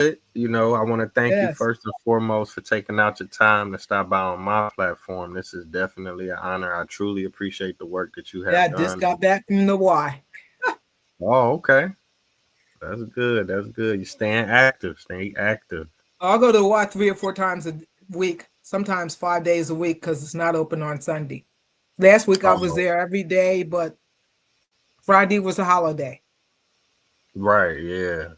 You know, I want to thank you Yes. first and foremost for taking out your time to stop by on my platform. This is definitely an honor. I truly appreciate the work that you Yeah, I have just done. got back from the Y. Oh, okay. That's good. That's good. You staying active. Stay active. I'll go to the Y 3 or 4 times a week, sometimes 5 days a week because it's not open on Sunday. Last week I was Oh, there every day, but Friday was a holiday, right. Yeah.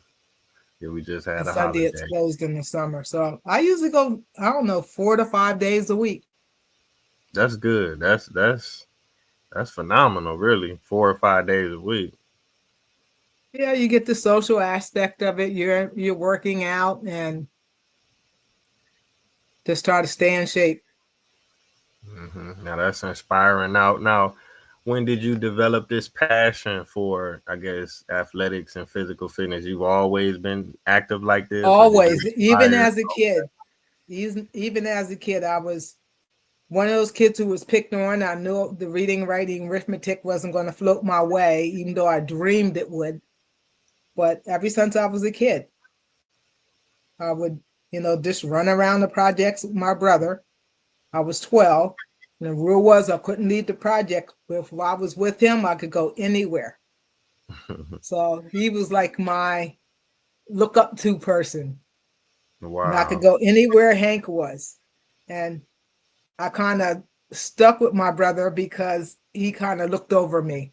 Yeah. We just had and a Sunday it's holiday. closed in the summer. So I usually go, I don't know, 4 to 5 days a week. That's good. That's phenomenal. Really, 4 or 5 days a week. Yeah, you get the social aspect of it. You're working out and just try to stay in shape. Now that's inspiring. Now, when did you develop this passion for, I guess, athletics and physical fitness? You've always been active like this, or did you Always, even inspire? as a kid, even as a kid, I was one of those kids who was picked on. I knew the reading, writing, arithmetic wasn't going to float my way, even though I dreamed it would. But ever since I was a kid, I would, just run around the projects with my brother. I was 12. And the rule was I couldn't leave the project. But if I was with him, I could go anywhere. So he was like my look up to person. And I could Wow. go anywhere Hank was. And I kind of stuck with my brother because he kind of looked over me.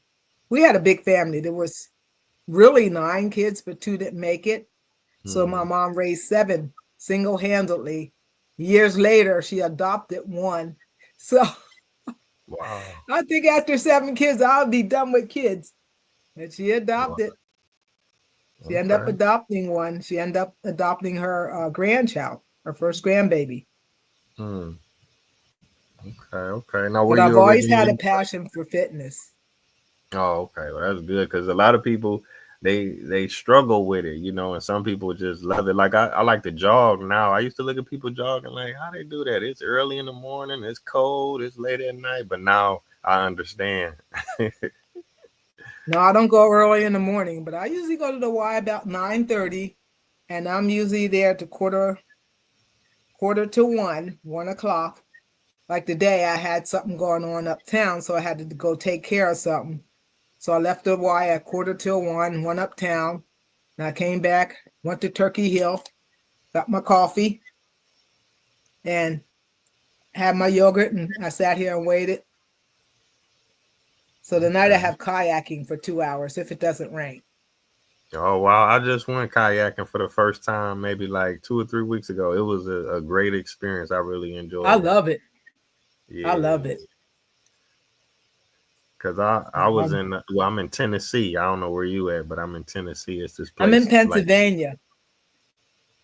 We had a big family. There was really 9 kids, but 2 didn't make it. So my Mhm. mom raised 7 single-handedly. Years later, she adopted 1. So Wow. I think after 7 kids, I'll be done with kids. And she Wow. adopted. She ended up Okay. adopting 1. She ended up adopting her grandchild, her first grandbaby. Hmm. Okay. Okay. Now, were But I've you always had a originally? passion for fitness. Oh, okay. Well, that's good because a lot of people they struggle with it, you know, and some people just love it. Like I like to jog now. I used to look at people jogging like how they do that. It's early in the morning, it's cold, it's late at night, but now I understand. No, I don't go early in the morning, but I usually go to the Y about 9:30, and I'm usually there to quarter to 1 o'clock. Like today, I had something going on uptown, so I had to go take care of something. So I left the Y at quarter till 1, went uptown, and I came back, went to Turkey Hill, got my coffee, and had my yogurt, and I sat here and waited. So tonight I Okay. have kayaking for 2 hours if it doesn't rain. Oh wow, I just went kayaking for the first time maybe like 2 or 3 weeks ago. It was a great experience. I really I enjoyed it. love it. I Yeah, love it. yeah. Cause I was in well, I'm in Tennessee. I don't know where you at, but I'm in Tennessee. It's this I'm in place like Pennsylvania.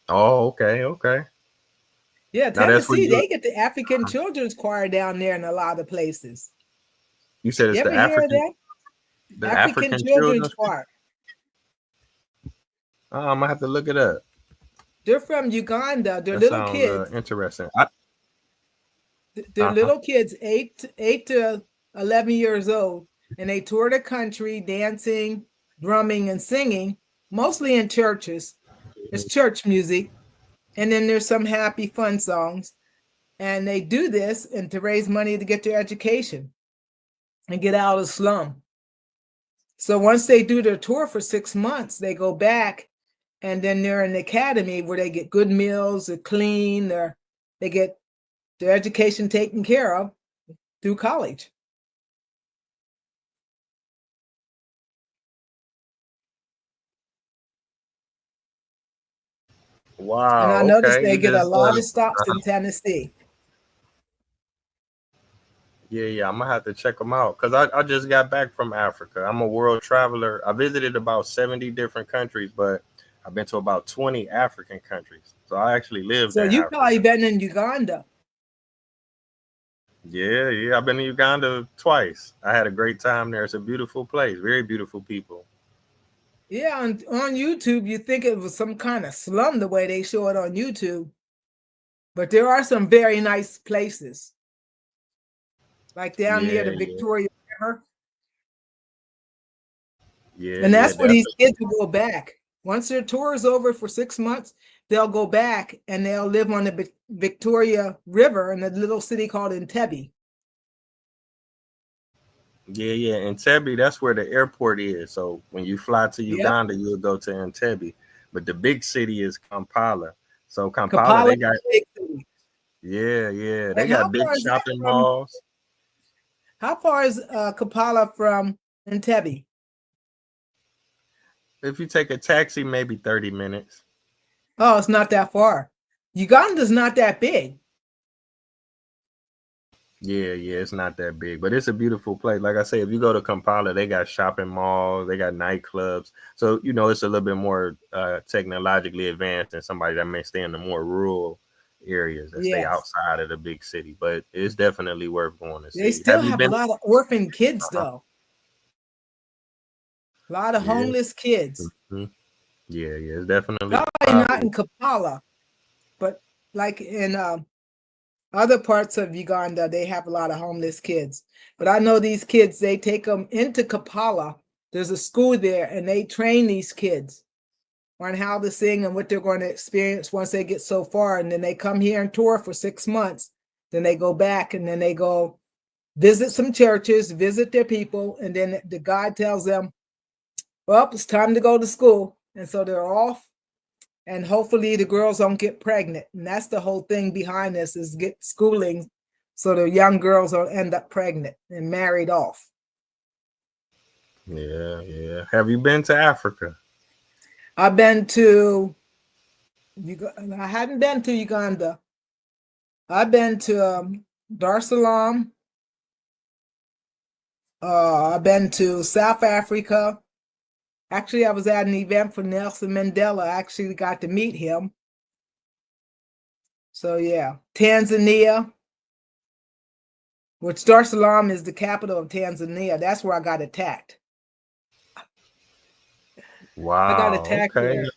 oh okay, okay. Yeah, Now that's where Tennessee, you they get the African Children's Choir down there in a lot of places. you said You it's ever hear of that? the African African Children's children. Choir. Oh, I'm gonna have to look it up. They're from Uganda. They're That little sounds kids. interesting. They're Uh-huh. little kids, eight to 11 years old, and they tour the country dancing, drumming, and singing, mostly in churches. It's church music, and then there's some happy, fun songs. And they do this and to raise money to get their education and get out of the slum. So once they do their tour for 6 months, they go back and then they're in the academy where they get good meals, they're clean, they get their education taken care of through college. And I Wow. noticed Okay. they You get a just lot of stops in Tennessee. yeah, yeah. I'm gonna have to check them out because I just got back from Africa. I'm a world traveler. I visited about 70 different countries, but I've been to about 20 African countries. So I actually lived So in you probably Africa. been in Uganda. Yeah, yeah. I've been to Uganda twice. I had a great time there. It's a beautiful place. Very beautiful people. Yeah, on YouTube, you think it was some kind of slum the way they show it on YouTube, but there are some very nice places, like down near Yeah, the yeah, Victoria River. yeah, And yeah. that's where these Definitely. kids will go back. Once their tour is over for 6 months, they'll go back and they'll live on the Victoria River in a little city called Entebbe. Yeah. Entebbe, that's where the airport is. So when you fly to Yep. Uganda, you'll go to Entebbe. But the big city is Kampala. So Kampala, Kampala they is got, a big city. they And got big shopping malls. how far is Kampala from Entebbe? If you take a taxi, maybe 30 minutes. Oh, it's not that far. Uganda's not that big. Yeah, it's not that big, but it's a beautiful place. Like I say, if you go to Kampala, they got shopping malls, they got nightclubs. So, it's a little bit more technologically advanced than somebody that may stay in the more rural areas that stay Yes. outside of the big city. But it's definitely worth going to They see. still Have you have a been? lot of orphan kids, Uh-huh. though. A lot of Yeah. homeless kids. Mhm. Yeah, it's definitely Probably not problem. in Kampala, but like in other parts of Uganda, they have a lot of homeless kids. But I know these kids, they take them into Kampala. There's a school there, and they train these kids on how to sing and what they're going to experience once they get so far. And then they come here and tour for 6 months. Then they go back, and then they go visit some churches, visit their people, and then the guide tells them, well, it's time to go to school. And so they're off, and hopefully the girls don't get pregnant. And that's the whole thing behind this, is get schooling so the young girls don't end up pregnant and married off. Yeah. Have you been to Africa? I've been to, I hadn't been to Uganda. I've been to Dar es Salaam. I've been to South Africa. Actually, I was at an event for Nelson Mandela. I actually got to meet him. So yeah, Tanzania, which Dar es Salaam is the capital of Tanzania. That's where I got attacked. I got Wow. attacked Okay. there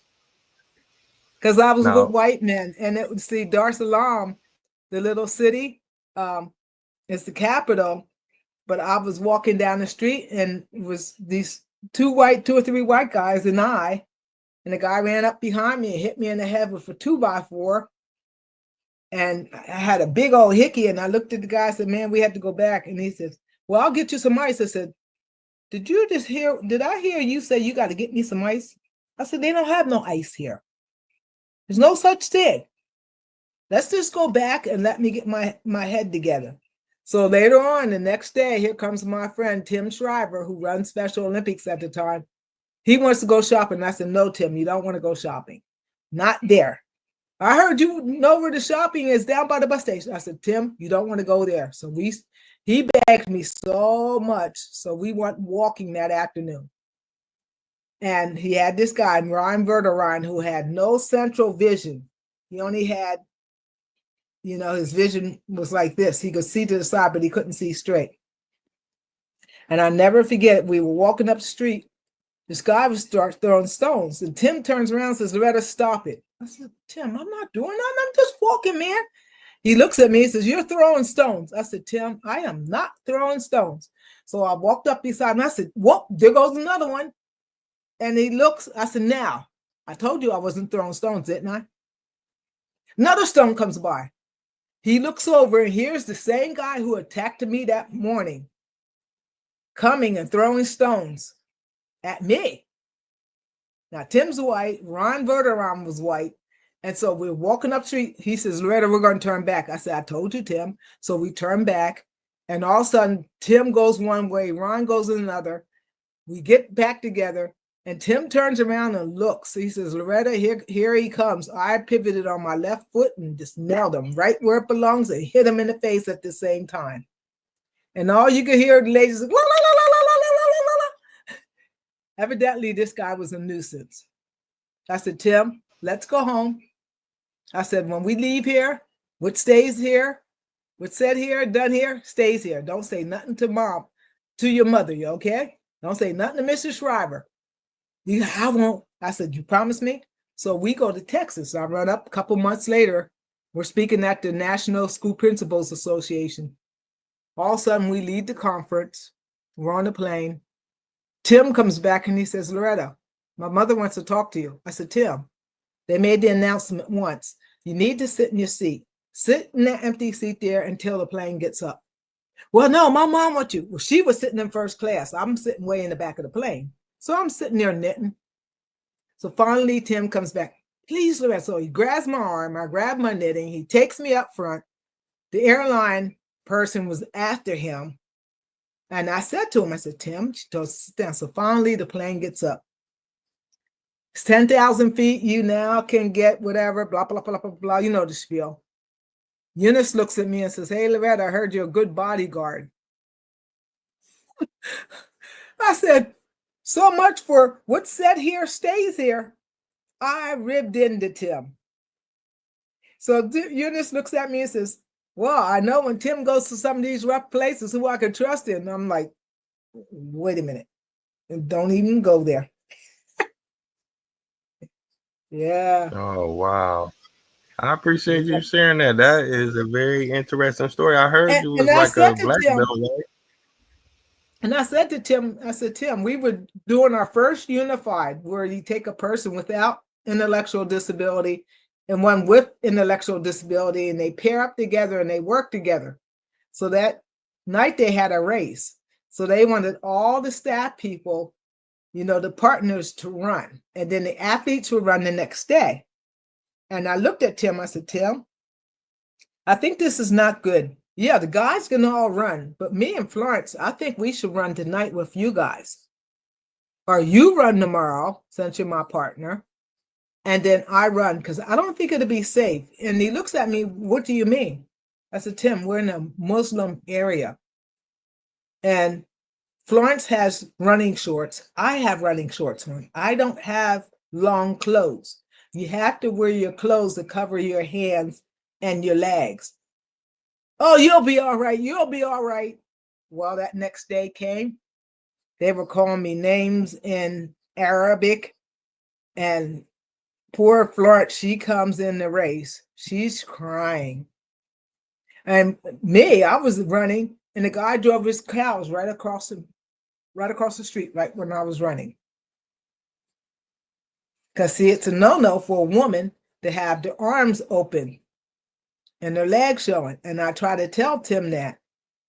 because I was with Now, white men, and it would see Dar es Salaam, the little city, it's the capital. But I was walking down the street, and it was these two or three white guys, and the guy ran up behind me and hit me in the head with a 2x4. And I had a big old hickey, and I looked at the guy and said, man, we have to go back. And he says, well, I'll get you some ice. I said, did I hear you say you got to get me some ice? I said, they don't have no ice here. There's no such thing. Let's just go back and let me get my head together. So later on, the next day, here comes my friend, Tim Shriver, who runs Special Olympics at the time. He wants to go shopping. I said, no, Tim, you don't want to go shopping. Not there. I heard you know where the shopping is, down by the bus station. I said, Tim, you don't want to go there. So he begged me so much. So we went walking that afternoon. And he had this guy, Ryan Verderine, who had no central vision. He only had, his vision was like this. He could see to the side, but he couldn't see straight. And I never forget, we were walking up the street. This guy would start throwing stones. And Tim turns around and says, Loretta, stop it. I said, Tim, I'm not doing nothing. I'm just walking, man. He looks at me and says, you're throwing stones. I said, Tim, I am not throwing stones. So I walked up beside him. I said, whoop, there goes another one. And he looks, I said, now, I told you I wasn't throwing stones, didn't I? Another stone comes by. He looks over, and here's the same guy who attacked me that morning coming and throwing stones at me. Now, Tim's white, Ron Verderame was white. And so we're walking up the street. He says, Loretta, we're going to turn back. I said, I told you, Tim. So we turn back. And all of a sudden, Tim goes one way, Ron goes another. We get back together, and Tim turns around and looks. He says, Loretta, here he comes. I pivoted on my left foot and just nailed him right where it belongs and hit him in the face at the same time. And all you could hear the ladies, la, la, la, la, la, la, la, la, la. Evidently, this guy was a nuisance. I said, Tim, let's go home. I said, when we leave here, what stays here, what's said here, done here, stays here. Don't say nothing to mom, to your mother, okay? Don't say nothing to Mrs. Shriver. I won't. I said, you promise me? So we go to Texas. I run up a couple months later. We're speaking at the National School Principals Association. All of a sudden, we leave the conference. We're on the plane. Tim comes back and he says, Loretta, my mother wants to talk to you. I said, Tim, They made the announcement once. You need to sit in your seat. Sit in that empty seat there until the plane gets up. Well, no, my mom wants you. Well, she was sitting in first class. I'm sitting way in the back of the plane. So I'm sitting there knitting. So finally, Tim comes back. Please, Loretta. So he grabs my arm. I grab my knitting. He takes me up front. The airline person was after him. And I said to him, I said, Tim, she told us to sit down. So finally, the plane gets up. It's 10,000 feet. You now can get whatever, blah, blah, blah, blah, blah. You know the spiel. Eunice looks at me and says, hey, Loretta, I heard you're a good bodyguard. I said, so much for what's said here stays here. I ribbed into Tim. So Eunice looks at me and says, well, I know when Tim goes to some of these rough places who I can trust in. And I'm like, wait a minute. Don't even go there. Yeah. Oh, wow. I appreciate you sharing that. That is a very interesting story. I heard you was like a black belt, right? And I said to Tim, Tim, we were doing our first unified where you take a person without intellectual disability and one with intellectual disability, and they pair up together and they work together. So that night they had a race. So they wanted all the staff people, you know, the partners to run. And then the athletes would run the next day. And I looked at Tim, I said, Tim, I think this is not good. Yeah, the guys can all run, but me and Florence, I think we should run tonight with you guys. Or you run tomorrow, since you're my partner, and then I run, because I don't think it'll be safe. And he looks at me, what do you mean? I said, Tim, we're in a Muslim area. And Florence has running shorts. I have running shorts on. I don't have long clothes. You have to wear your clothes to cover your hands and your legs. Oh, you'll be all right. You'll be all right. Well, that next day came. They were calling me names in Arabic. And poor Florence, she comes in the race. She's crying. And me, I was running, and the guy drove his cows right across the street, right when I was running. Because, see, it's a no-no for a woman to have their arms open and their legs showing. And I try to tell Tim that.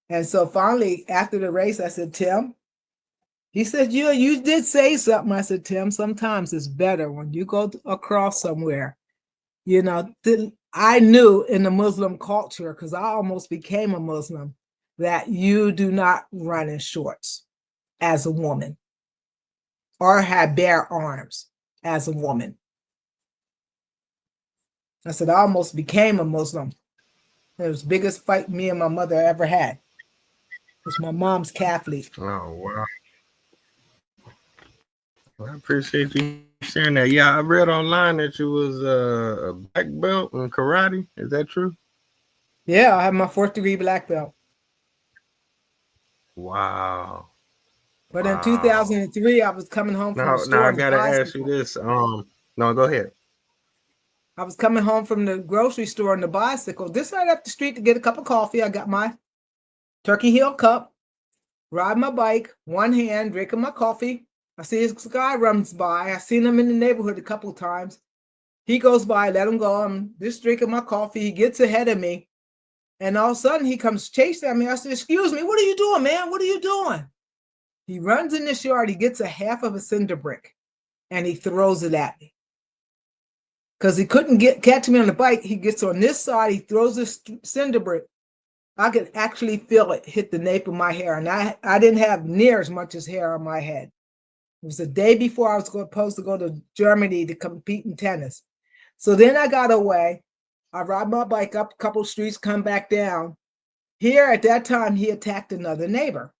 And so finally, after the race, I said, Tim, he said, you did say something. I said, Tim, sometimes it's better when you go across somewhere. You know, I knew in the Muslim culture, because I almost became a Muslim, that you do not run in shorts as a woman or have bare arms as a woman. I said, I almost became a Muslim. It was the biggest fight me and my mother ever had. Because my mom's Catholic. Oh, wow. Well, I appreciate you sharing that. Yeah, I read online that you was a black belt in karate. Is that true? Yeah, I have my 4th degree black belt. Wow. But in 2003, I was coming home from the store. Now I gotta ask you this. No, go ahead. I was coming home from the grocery store on the bicycle, just right up the street to get a cup of coffee. I got my Turkey Hill cup, ride my bike, one hand, drinking my coffee. I see this guy runs by. I seen him in the neighborhood a couple of times. He goes by, let him go. I'm just drinking my coffee. He gets ahead of me. And all of a sudden, he comes chasing at me. I said, excuse me, what are you doing, man? What are you doing? He runs in this yard. He gets a half of a cinder brick, and he throws it at me. Because he couldn't catch me on the bike. He gets on this side. He throws this cinder brick. I could actually feel it hit the nape of my hair. And I didn't have near as much as hair on my head. It was the day before I was supposed to go to Germany to compete in tennis. So then I got away. I ride my bike up a couple streets, come back down. Here at that time, he attacked another neighbor.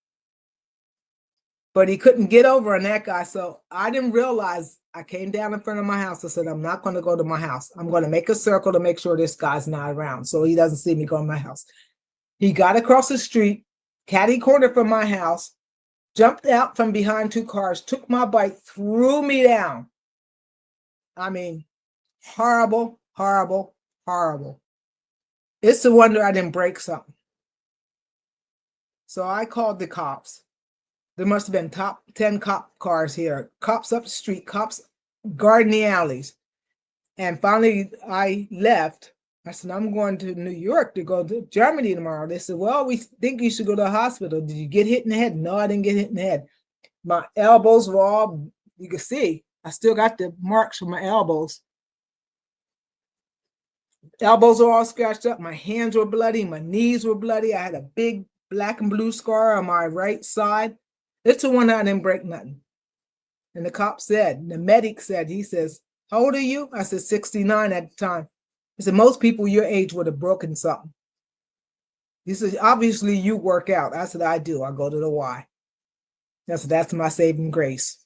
But he couldn't get over on that guy. So I didn't realize. I came down in front of my house. I said, I'm not going to go to my house. I'm going to make a circle to make sure this guy's not around so he doesn't see me go in my house. He got across the street, catty corner from my house, jumped out from behind 2 cars, took my bike, threw me down. I mean, horrible, horrible, horrible. It's a wonder I didn't break something. So I called the cops. There must have been top 10 cop cars here. Cops up the street, cops guarding the alleys. And finally, I left. I said, I'm going to New York to go to Germany tomorrow. They said, well, we think you should go to the hospital. Did you get hit in the head? No, I didn't get hit in the head. My elbows were all, you can see, I still got the marks from my elbows. Elbows are all scratched up. My hands were bloody. My knees were bloody. I had a big black and blue scar on my right side. It's the one I didn't break nothing. And the cop said, the medic said, he says, how old are you? I said, 69 at the time. He said, most people your age would have broken something. He said, obviously you work out. I said, I do. I go to the Y. I said, that's my saving grace.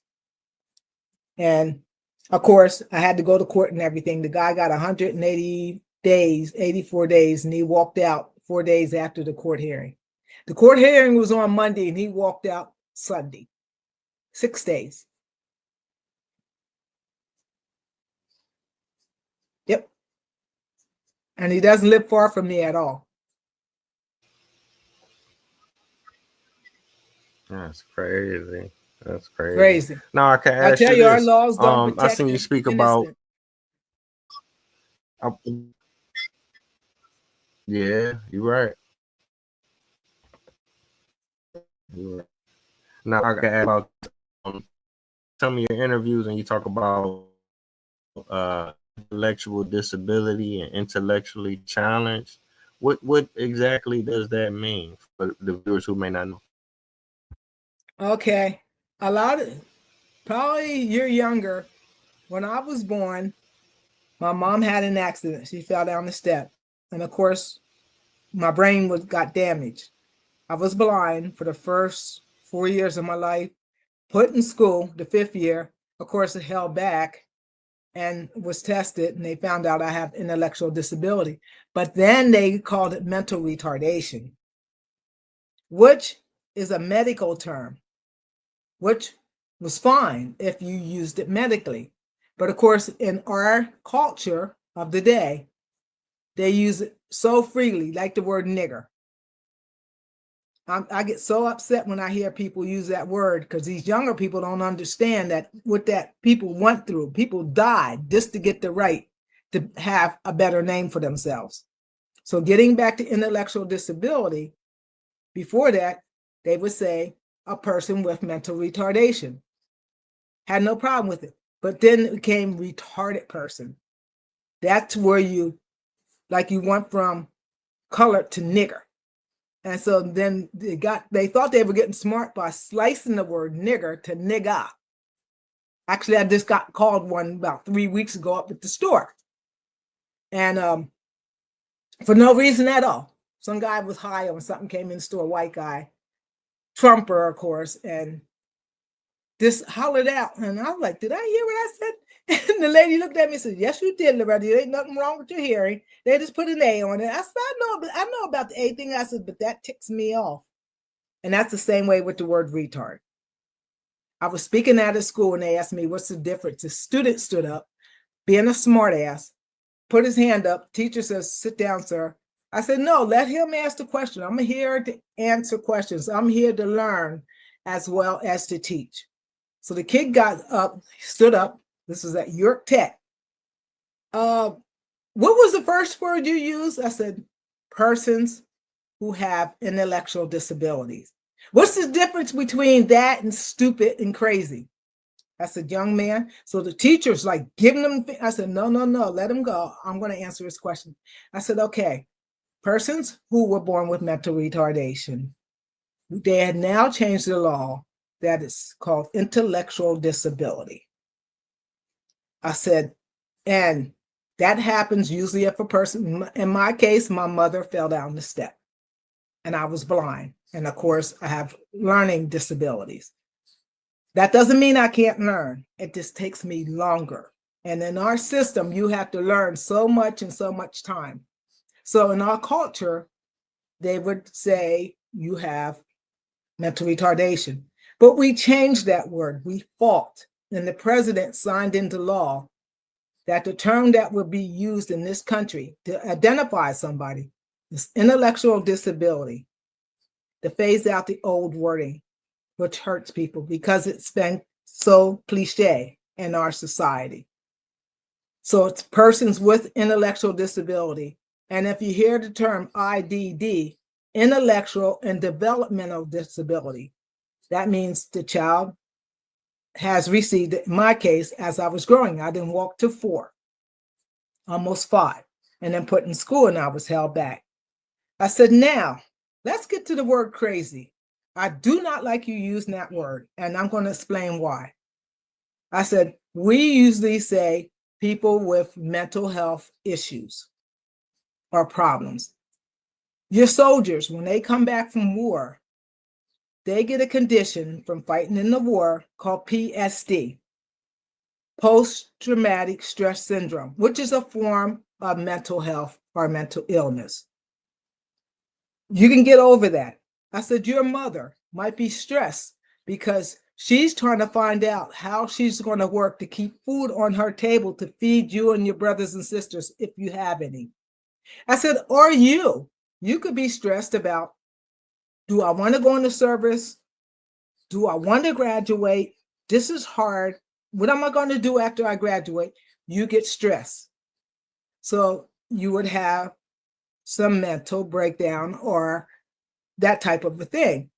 And of course, I had to go to court and everything. The guy got 180 days, 84 days, and he walked out 4 days after the court hearing. The court hearing was on Monday, and he walked out Sunday. 6 days. Yep. And he doesn't live far from me at all. That's crazy. That's crazy. Crazy. Now I can ask I tell you you, our this. laws don't I protect seen you the speak about. innocent. Yeah, you're right. Now I can ask about some of your interviews, and you talk about intellectual disability and intellectually challenged. What exactly does that mean for the viewers who may not know? Okay. A lot of, probably you're younger. When I was born, my mom had an accident. She fell down the step. And of course, my brain got damaged. I was blind for the first 4 years of my life, put in school the 5th year. Of course, it held back and was tested, and they found out I have intellectual disability. But then they called it mental retardation, which is a medical term, which was fine if you used it medically. But of course, in our culture of the day, they use it so freely, like the word nigger. I get so upset when I hear people use that word, because these younger people don't understand that what that people went through. People died just to get the right to have a better name for themselves. So getting back to intellectual disability, before that, they would say a person with mental retardation. Had no problem with it. But then it became retarded person. That's where you went from colored to nigger. And so then they thought they were getting smart by slicing the word nigger to nigga. Actually, I just got called one about 3 weeks ago up at the store. And for no reason at all. Some guy was high on something, came in the store, white guy, Trumper, of course, and just hollered out. And I was like, did I hear what I said? And the lady looked at me and said, yes, you did, Loretta. There ain't nothing wrong with your hearing. They just put an A on it. I said, I know about the A thing. I said, but that ticks me off. And that's the same way with the word retard. I was speaking at a school and they asked me, what's the difference? The student stood up, being a smart ass, put his hand up. Teacher says, sit down, sir. I said, no, let him ask the question. I'm here to answer questions. I'm here to learn as well as to teach. So the kid got up, stood up. This was at York Tech. What was the first word you used? I said, persons who have intellectual disabilities. What's the difference between that and stupid and crazy? I said, young man. So the teacher's like giving them, I said, no, let him go. I'm going to answer his question. I said, okay, persons who were born with mental retardation. They had now changed the law that is called intellectual disability. I said, and that happens usually if a person, in my case, my mother fell down the step and I was blind. And of course, I have learning disabilities. That doesn't mean I can't learn. It just takes me longer. And in our system, you have to learn so much in so much time. So in our culture, they would say you have mental retardation. But we changed that word. We fought. And the president signed into law that the term that would be used in this country to identify somebody is intellectual disability, to phase out the old wording, which hurts people because it's been so cliche in our society. So it's persons with intellectual disability. And if you hear the term IDD, intellectual and developmental disability, that means the child has received, in my case, as I was growing, I didn't walk to 4, almost 5, and then put in school and I was held back. I said, now, let's get to the word crazy. I do not like you using that word, and I'm going to explain why. I said, we usually say people with mental health issues or problems. Your soldiers, when they come back from war, they get a condition from fighting in the war called PSD, post-traumatic stress syndrome, which is a form of mental health or mental illness. You can get over that. I said, your mother might be stressed because she's trying to find out how she's going to work to keep food on her table to feed you and your brothers and sisters if you have any. I said, or you could be stressed about, do I want to go into service? Do I want to graduate? This is hard. What am I going to do after I graduate? You get stressed. So you would have some mental breakdown or that type of a thing.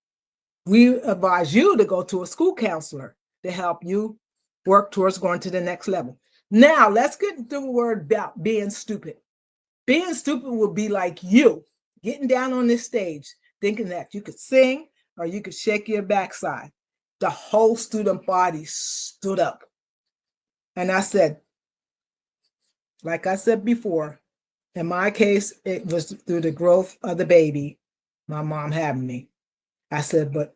We advise you to go to a school counselor to help you work towards going to the next level. Now, let's get to the word about being stupid. Being stupid would be like you getting down on this stage, thinking that you could sing or you could shake your backside. The whole student body stood up. And I said, like I said before, in my case, it was through the growth of the baby, my mom having me. I said, but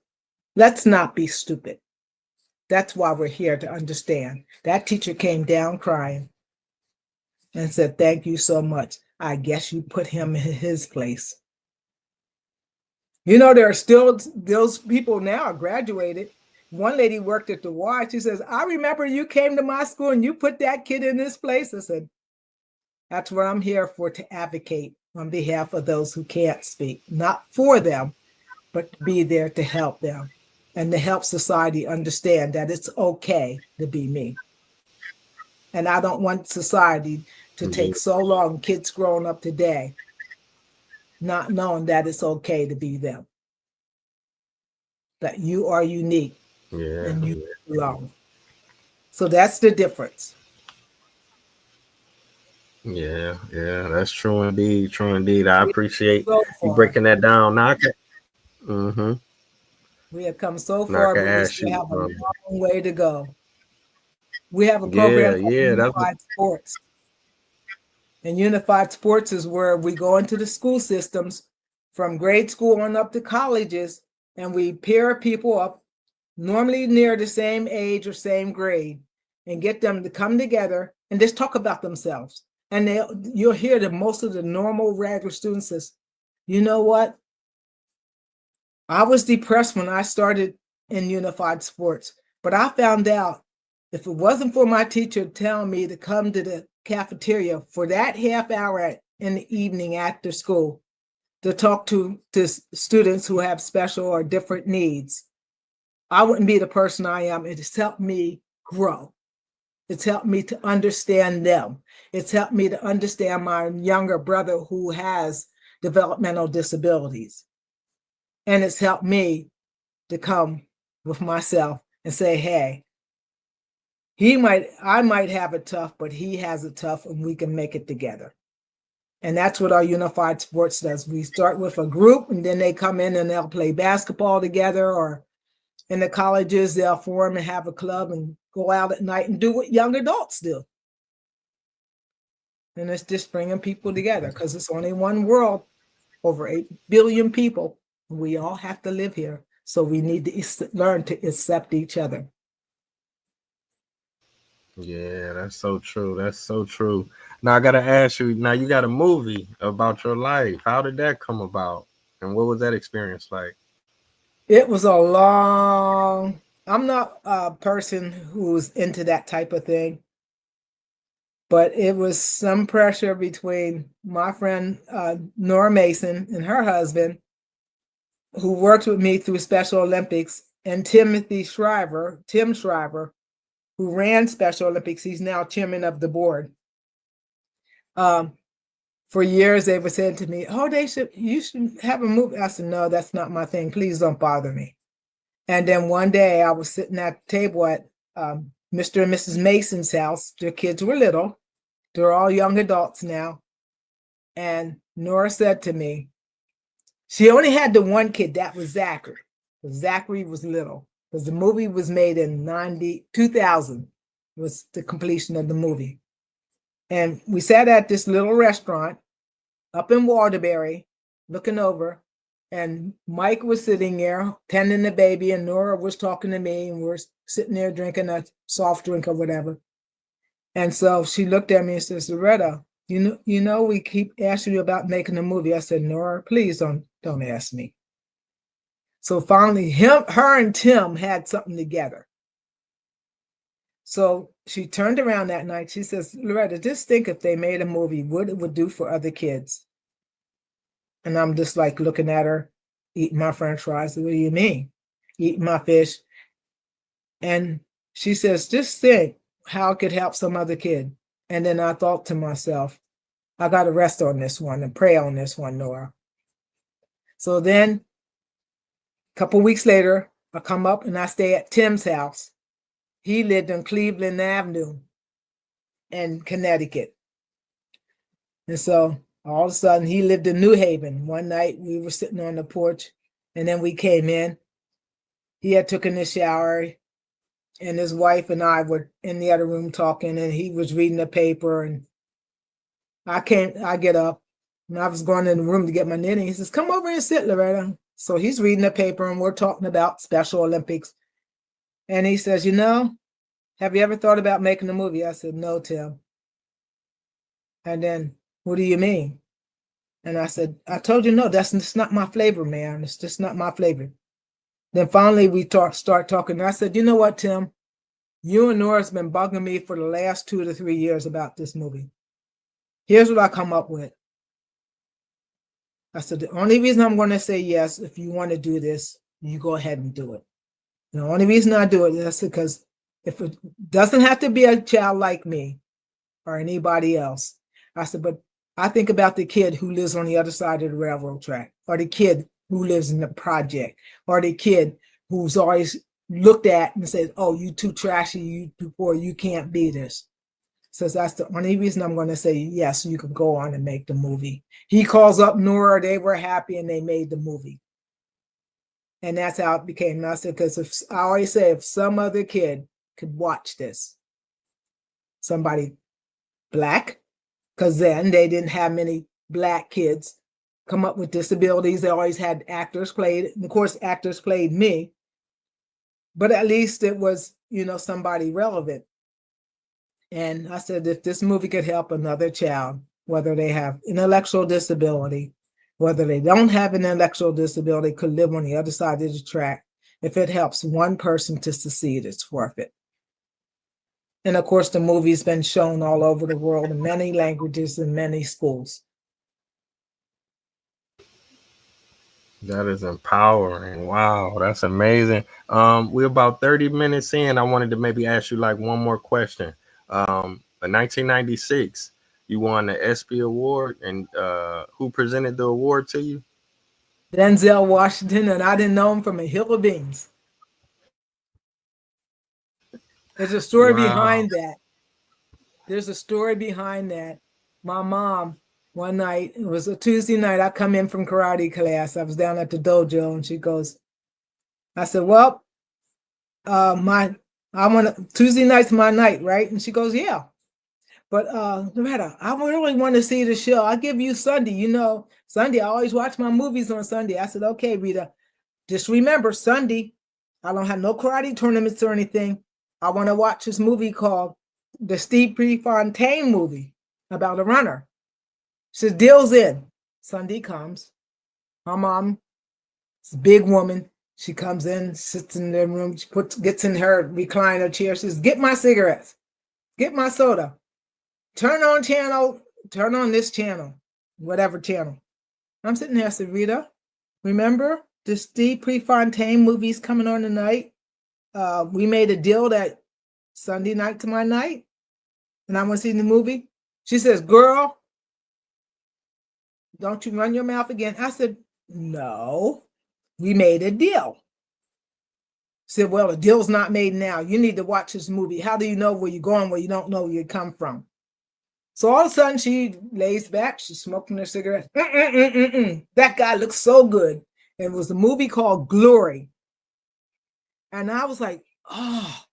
let's not be stupid. That's why we're here, to understand. That teacher came down crying and said, thank you so much. I guess you put him in his place. You know, there are still those people now graduated. One lady worked at the Y. She says, I remember you came to my school and you put that kid in this place. I said, that's what I'm here for, to advocate on behalf of those who can't speak, not for them, but to be there to help them and to help society understand that it's okay to be me. And I don't want society to take so long, kids growing up today, not knowing that it's okay to be them, that you are unique and you belong. So that's the difference. Yeah, that's true indeed. True indeed. I We appreciate have come so you far. breaking that down. Now, mm-hmm. We have come so Now I far, can but we ask still you. have a long way to go. We have a Yeah, program called yeah, that's Unified Sports. And Unified Sports is where we go into the school systems from grade school on up to colleges, and we pair people up, normally near the same age or same grade, and get them to come together and just talk about themselves. And you'll hear that most of the normal regular students says, you know what? I was depressed when I started in Unified Sports, but I found out if it wasn't for my teacher telling me to come to the cafeteria for that half hour in the evening after school to talk to students who have special or different needs, I wouldn't be the person I am. It has helped me grow. It's helped me to understand them. It's helped me to understand my younger brother who has developmental disabilities. And it's helped me to come with myself and say, hey, I might have it tough, but he has it tough and we can make it together. And that's what our Unified Sports does. We start with a group and then they come in and they'll play basketball together, or in the colleges, they'll form and have a club and go out at night and do what young adults do. And it's just bringing people together because it's only one world, over 8 billion people. We all have to live here. So we need to learn to accept each other. Yeah, that's so true. That's so true. Now I gotta ask you. Now you got a movie about your life. How did that come about, and what was that experience like? It was I'm not a person who's into that type of thing, but it was some pressure between my friend Nora Mason and her husband, who worked with me through Special Olympics, and Tim Shriver, who ran Special Olympics. He's now chairman of the board. For years they were saying to me, "Oh, you should have a movie." I said, "No, that's not my thing. Please don't bother me." And then one day I was sitting at the table at Mr. and Mrs. Mason's house. Their kids were little. They're all young adults now. And Nora said to me, she only had the one kid, that was Zachary. Zachary was little because the movie was made in 2000 was the completion of the movie. And we sat at this little restaurant up in Waterbury looking over, and Mike was sitting there tending the baby, and Nora was talking to me, and we're sitting there drinking a soft drink or whatever. And so she looked at me and says, "Loretta, you know, we keep asking you about making a movie." I said, "Nora, please don't ask me." So finally, her and Tim had something together. So she turned around that night. She says, "Loretta, just think if they made a movie, what it would do for other kids." And I'm just like looking at her, eating my French fries. "What do you mean? Eating my fish?" And she says, "Just think how it could help some other kid." And then I thought to myself, I got to rest on this one and pray on this one, Nora. So then a couple weeks later, I come up and I stay at Tim's house. He lived in Cleveland Avenue in Connecticut. And so all of a sudden, he lived in New Haven. One night we were sitting on the porch, and then we came in. He had taken a shower, and his wife and I were in the other room talking, and he was reading the paper. And I get up, and I was going in the room to get my knitting. He says, "Come over and sit, Loretta." So he's reading the paper, and we're talking about Special Olympics. And he says, "You know, have you ever thought about making a movie?" I said, "No, Tim." And then, "What do you mean?" And I said, "I told you no, that's just not my flavor, man. It's just not my flavor." Then finally we start talking. And I said, "You know what, Tim? You and Nora's been bugging me for the last 2 to 3 years about this movie. Here's what I come up with." I said, "The only reason I'm going to say yes, if you want to do this, you go ahead and do it. The only reason I do it is because if it doesn't have to be a child like me or anybody else." I said, "But I think about the kid who lives on the other side of the railroad track, or the kid who lives in the project, or the kid who's always looked at and said, 'Oh, you too trashy, you too poor, you can't be this.'" So that's the only reason I'm going to say yes, you can go on and make the movie. He calls up Nora, they were happy, and they made the movie. And that's how it became. And I said, because I always say, if some other kid could watch this, somebody Black, because then they didn't have many Black kids come up with disabilities. They always had actors played. And of course, actors played me. But at least it was, somebody relevant. And I said, if this movie could help another child, whether they have intellectual disability, whether they don't have an intellectual disability, could live on the other side of the track, if it helps one person to succeed, it's worth it. And of course, the movie's been shown all over the world in many languages and many schools. That is empowering. Wow, that's amazing. We're about 30 minutes in. I wanted to maybe ask you like one more question. In 1996, you won the ESPY Award, and who presented the award to you? Denzel Washington, and I didn't know him from a hill of beans. There's a story Wow. behind that. There's a story behind that. My mom, one night, it was a Tuesday night, I come in from karate class. I was down at the dojo, and she goes, I said, "Well, Tuesday night's my night, right?" And she goes, "Yeah. But Loretta, I really want to see the show. I'll give you Sunday. Sunday, I always watch my movies on Sunday." I said, "Okay, Rita, just remember Sunday, I don't have no karate tournaments or anything. I want to watch this movie called the Steve Prefontaine movie about a runner." She says, "Deal's in." Sunday comes. My mom, this big woman, she comes in, sits in the room, she gets in her recliner chair. She says, "Get my cigarettes, get my soda. Turn on this channel, whatever channel." I'm sitting there, I said, "Rita, remember the Steve Prefontaine movie's coming on tonight? We made a deal that Sunday night to my night, and I want to see the movie." She says, "Girl, don't you run your mouth again. I said, no, we made a deal. Said, well, the deal's not made now. You need to watch this movie. How do you know where you're going where you don't know where you come from? So all of a sudden she lays back, she's smoking her cigarette. That guy looks so good. And it was a movie called Glory. And I was like, oh,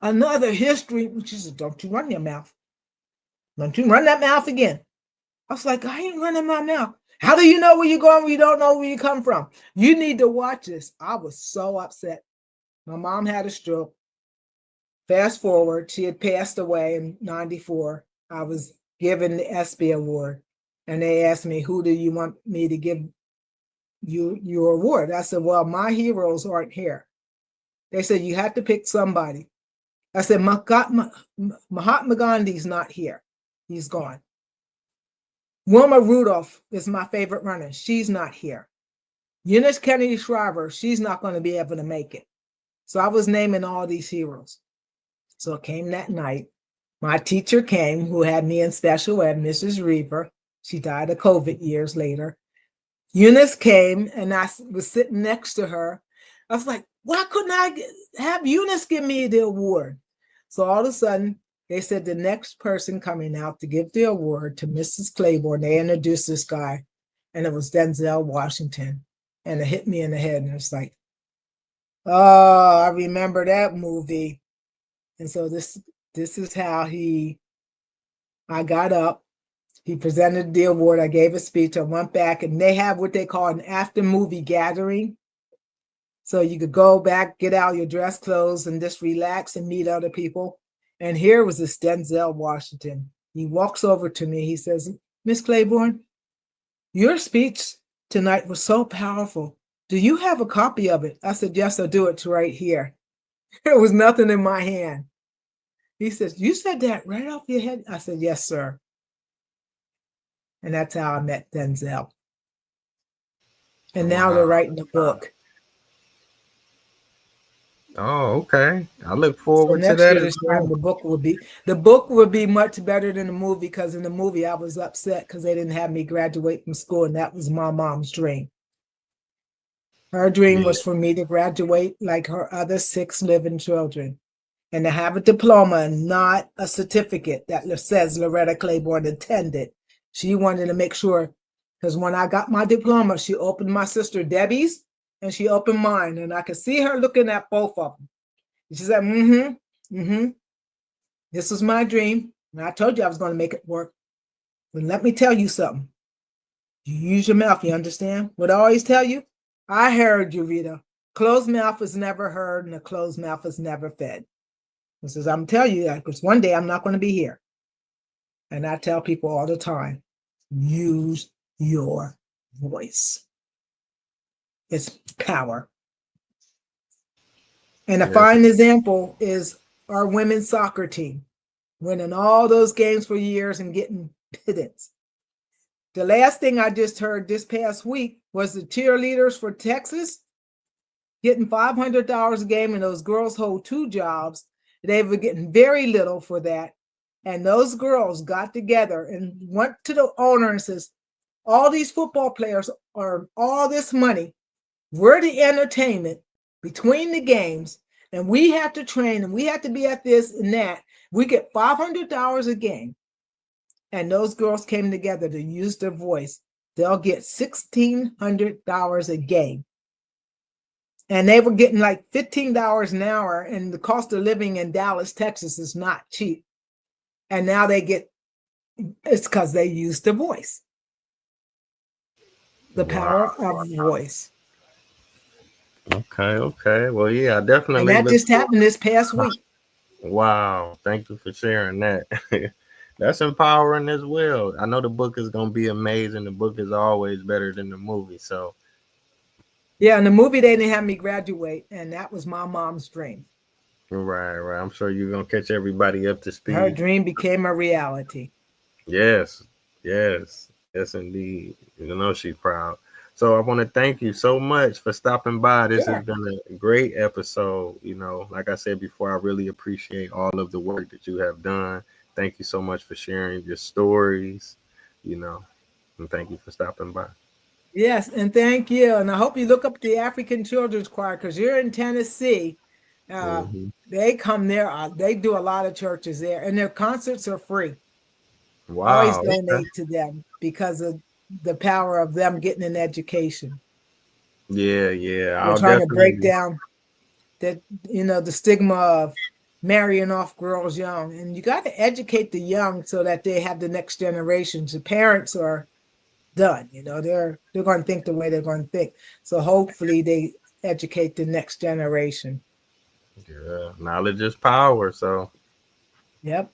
another history. She said, don't you run your mouth. Don't you run that mouth again. I was like, I ain't running my mouth. How do you know where you're going when you don't know where you come from? You need to watch this. I was so upset. My mom had a stroke. Fast forward, she had passed away in 94. I was given the ESPY Award. And they asked me, who do you want me to give you your award? I said, well, my heroes aren't here. They said, you have to pick somebody. I said, Mahatma Gandhi's not here. He's gone. Wilma Rudolph is my favorite runner. She's not here. Eunice Kennedy Shriver, she's not going to be able to make it. So I was naming all these heroes. So it came that night. My teacher came, who had me in special ed, Mrs. Reaver. She died of COVID years later. Eunice came, and I was sitting next to her. I was like, why couldn't I have Eunice give me the award? So all of a sudden, they said the next person coming out to give the award to Mrs. Claiborne, they introduced this guy, and it was Denzel Washington. And it hit me in the head, and it's like, oh, I remember that movie. And so this is how I got up. He presented the award. I gave a speech. I went back, and they have what they call an after movie gathering. So you could go back, get out your dress clothes, and just relax and meet other people. And here was this Denzel Washington. He walks over to me. He says, Miss Claiborne, your speech tonight was so powerful. Do you have a copy of it? I said, yes, I do. It's right here. There was nothing in my hand. He says, you said that right off your head? I said, yes, sir. And that's how I met Denzel. And now they're writing a book. Oh, okay. I look So forward to next that year, as this time, well. the book will be much better than the movie, because in the movie I was upset because they didn't have me graduate from school, and that was my mom's dream. Her dream Yeah. was for me to graduate like her other 6 living children, and to have a diploma and not a certificate that says Loretta Claiborne attended. She wanted to make sure, because when I got my diploma, she opened my sister Debbie's and she opened mine, and I could see her looking at both of them. She said, this was my dream, and I told you I was going to make it work. But let me tell you something. You use your mouth, you understand? What I always tell you? I heard you, Rita. Closed mouth is never heard, and a closed mouth is never fed. He says, I'm telling you that because one day I'm not going to be here. And I tell people all the time, use your voice. It's power. And a Yes. fine example is our women's soccer team, winning all those games for years and getting pittance. The last thing I just heard this past week was the cheerleaders for Texas getting $500 a game, and those girls hold 2 jobs. They were getting very little for that. And those girls got together and went to the owner and says, all these football players earn all this money. We're the entertainment between the games, and we have to train, and we have to be at this and that. We get $500 a game. And those girls came together to use their voice. They'll get $1,600 a game. And they were getting like $15 an hour, and the cost of living in Dallas, Texas is not cheap. And now they get, it's because they used the voice. The power of voice. Okay. Well, yeah, I And definitely that look just forward. happened this past week. Wow. Thank you for sharing that. That's empowering as well. I know the book is going to be amazing. The book is always better than the movie. So, Yeah, in the movie, they didn't have me graduate, and that was my mom's dream. right. I'm sure you're going to catch everybody up to Her speed. dream became a reality. Yes, indeed. You know she's proud. So I want to thank you so much for stopping by. This has Yeah. been a great episode. You know, like I said before, I really appreciate all of the work that you have done. Thank you so much for sharing your stories. You know. And thank you for stopping by. Yes, and thank you. And I hope you look up the African Children's Choir because you're in Tennessee. Mm-hmm. They come there. They do a lot of churches there, and their concerts are free. Always Wow. Okay. donate to them because of the power of them getting an education. Yeah, yeah. We're I'll trying to break definitely. down that, the stigma of marrying off girls young, and you got to educate the young so that they have the next generations. The parents are done, they're going to think the way they're going to think. So hopefully they educate the next generation. Yeah, knowledge is power. So Yep.